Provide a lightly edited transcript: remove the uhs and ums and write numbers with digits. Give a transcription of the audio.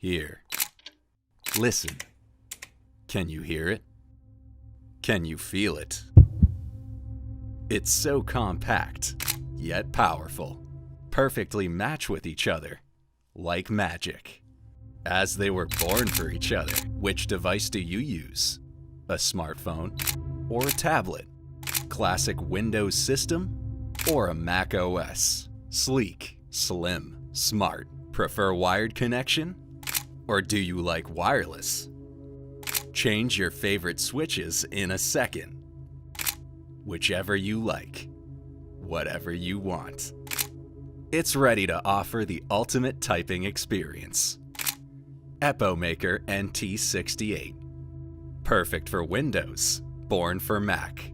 Here. Listen. Can you hear it? Can you feel it? It's so compact, yet powerful. Perfectly match with each other, like magic. As they were born for each other, which device do you use? A smartphone or a tablet? Classic Windows system or a Mac OS? Sleek, slim, smart. Prefer wired connection? Or do you like wireless? Change your favorite switches in a second. Whichever you like, whatever you want. It's ready to offer the ultimate typing experience. Epomaker NT68. Perfect for Windows, born for Mac.